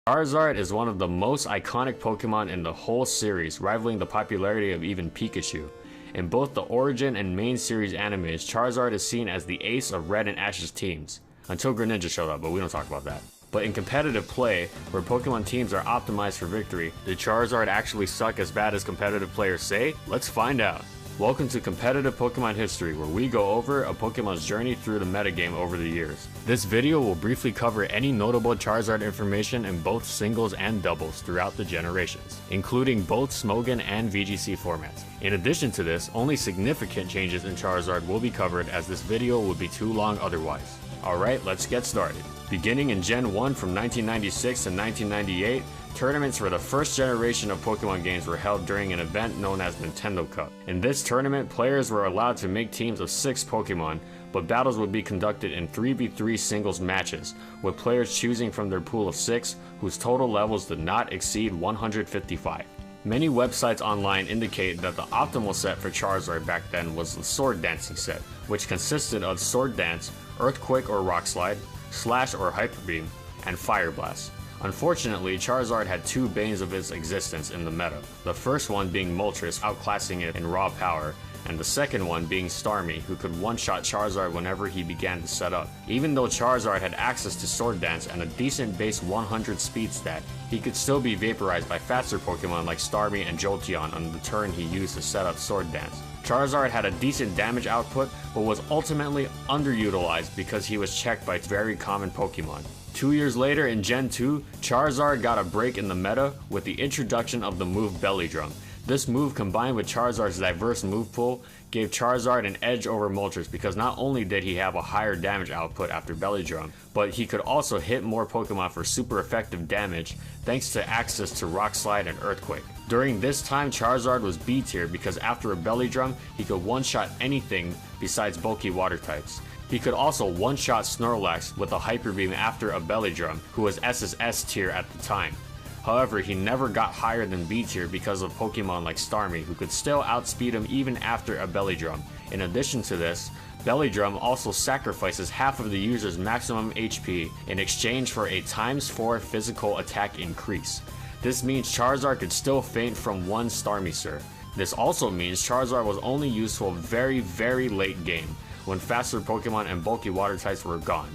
Charizard is one of the most iconic Pokemon in the whole series, rivaling the popularity of even Pikachu. In both the origin and main series animes, Charizard is seen as the ace of Red and Ash's teams, until Greninja showed up, but we don't talk about that. But in competitive play, where Pokemon teams are optimized for victory, did Charizard actually suck as bad as competitive players say? Let's find out. Welcome to Competitive Pokemon History, where we go over a Pokemon's journey through the metagame over the years. This video will briefly cover any notable Charizard information in both singles and doubles throughout the generations, including both SMOGON and VGC formats. In addition to this, only significant changes in Charizard will be covered, as this video would be too long otherwise. Alright, let's get started. Beginning in Gen 1 from 1996 to 1998, tournaments for the first generation of Pokemon games were held during an event known as Nintendo Cup. In this tournament, players were allowed to make teams of 6 Pokemon, but battles would be conducted in 3v3 singles matches, with players choosing from their pool of 6 whose total levels did not exceed 155. Many websites online indicate that the optimal set for Charizard back then was the Sword Dancing set, which consisted of Sword Dance, Earthquake or Rock Slide, Slash or Hyper Beam, and Fire Blast. Unfortunately, Charizard had 2 banes of its existence in the meta, the first one being Moltres, outclassing it in raw power, and the second one being Starmie, who could one-shot Charizard whenever he began to set up. Even though Charizard had access to Sword Dance and a decent base 100 speed stat, he could still be vaporized by faster Pokemon like Starmie and Jolteon on the turn he used to set up Sword Dance. Charizard had a decent damage output, but was ultimately underutilized because he was checked by very common Pokemon. 2 years later in Gen 2, Charizard got a break in the meta with the introduction of the move Belly Drum. This move, combined with Charizard's diverse move pool, gave Charizard an edge over Moltres because not only did he have a higher damage output after Belly Drum, but he could also hit more Pokemon for super effective damage thanks to access to Rock Slide and Earthquake. During this time, Charizard was B tier because after a Belly Drum, he could one-shot anything besides bulky water types. He could also one-shot Snorlax with a Hyper Beam after a Belly Drum, who was SSS tier at the time. However, he never got higher than B tier because of Pokemon like Starmie, who could still outspeed him even after a Belly Drum. In addition to this, Belly Drum also sacrifices half of the user's maximum HP in exchange for a ×4 physical attack increase. This means Charizard could still faint from one Starmie Surf. This also means Charizard was only useful very late game, when faster Pokemon and bulky water types were gone.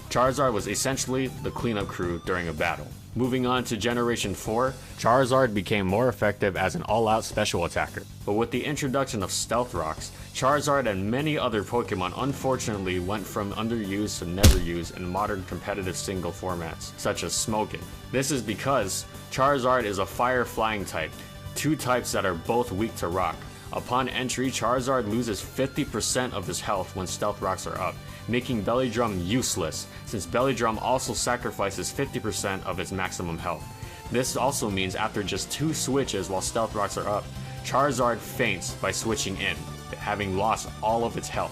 Charizard was essentially the cleanup crew during a battle. Moving on to Generation 4, Charizard became more effective as an all-out special attacker. But with the introduction of Stealth Rocks, Charizard and many other Pokemon unfortunately went from underused to never used in modern competitive single formats, such as SMOGON. This is because Charizard is a fire flying type, 2 types that are both weak to rock. Upon entry, Charizard loses 50% of his health when Stealth Rocks are up, making Belly Drum useless, since Belly Drum also sacrifices 50% of its maximum health. This also means after just 2 switches while Stealth Rocks are up, Charizard faints by switching in, having lost all of its health.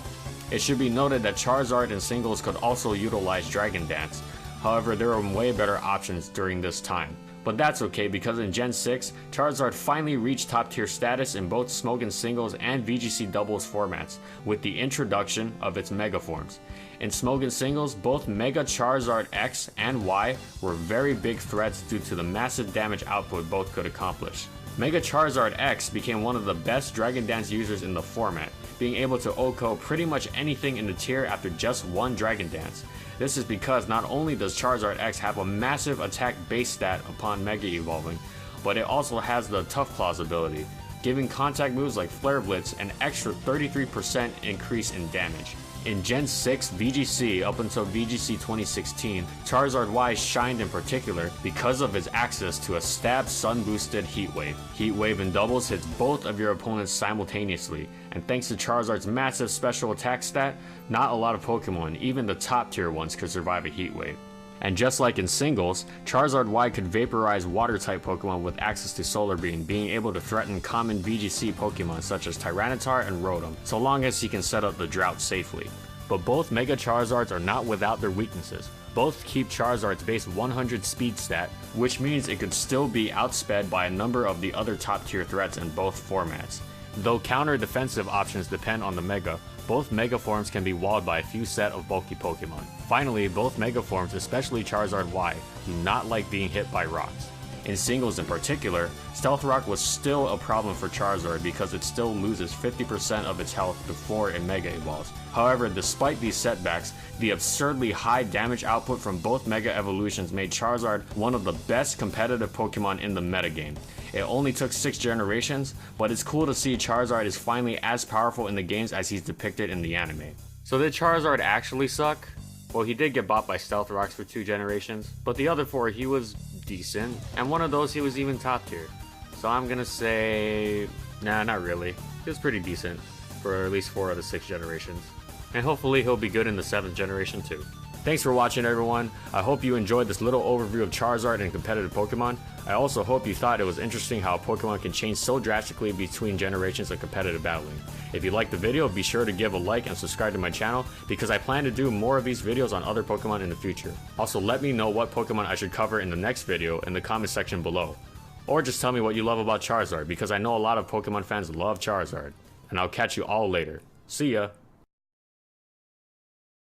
It should be noted that Charizard in singles could also utilize Dragon Dance, however there were way better options during this time. But that's okay, because in Gen 6, Charizard finally reached top tier status in both SMOGON singles and VGC doubles formats, with the introduction of its Mega forms. In SMOGON singles, both Mega Charizard X and Y were very big threats due to the massive damage output both could accomplish. Mega Charizard X became one of the best Dragon Dance users in the format, being able to OHKO pretty much anything in the tier after just one Dragon Dance. This is because not only does Charizard X have a massive attack base stat upon Mega Evolving, but it also has the Tough Claws ability, giving contact moves like Flare Blitz an extra 33% increase in damage. In Gen 6 VGC up until VGC 2016, Charizard Y shined in particular because of his access to a stab sun boosted Heat Wave. Heat Wave in doubles hits both of your opponents simultaneously, and thanks to Charizard's massive special attack stat, not a lot of Pokemon, even the top tier ones, could survive a Heat Wave. And just like in singles, Charizard Y could vaporize water type Pokemon with access to Solar Beam, being able to threaten common VGC Pokemon such as Tyranitar and Rotom, so long as he can set up the drought safely. But both Mega Charizards are not without their weaknesses. Both keep Charizard's base 100 speed stat, which means it could still be outsped by a number of the other top tier threats in both formats. Though counter defensive options depend on the Mega, both Mega Forms can be walled by a few set of bulky Pokemon. Finally, both Mega Forms, especially Charizard Y, do not like being hit by rocks. In singles in particular, Stealth Rock was still a problem for Charizard because it still loses 50% of its health before it Mega Evolves. However, despite these setbacks, the absurdly high damage output from both Mega Evolutions made Charizard one of the best competitive Pokemon in the metagame. It only took 6 generations, but it's cool to see Charizard is finally as powerful in the games as he's depicted in the anime. So did Charizard actually suck? Well, he did get bought by Stealth Rocks for 2 generations, but the other 4 he was decent, and one of those he was even top tier. So I'm gonna say, nah, not really. He was pretty decent for at least 4 out of 6 generations. And hopefully he'll be good in the 7th generation too. Thanks for watching, everyone. I hope you enjoyed this little overview of Charizard and competitive Pokemon. I also hope you thought it was interesting how Pokemon can change so drastically between generations of competitive battling. If you liked the video, be sure to give a like and subscribe to my channel because I plan to do more of these videos on other Pokemon in the future. Also, let me know what Pokemon I should cover in the next video in the comment section below. Or just tell me what you love about Charizard because I know a lot of Pokemon fans love Charizard. And I'll catch you all later. See ya!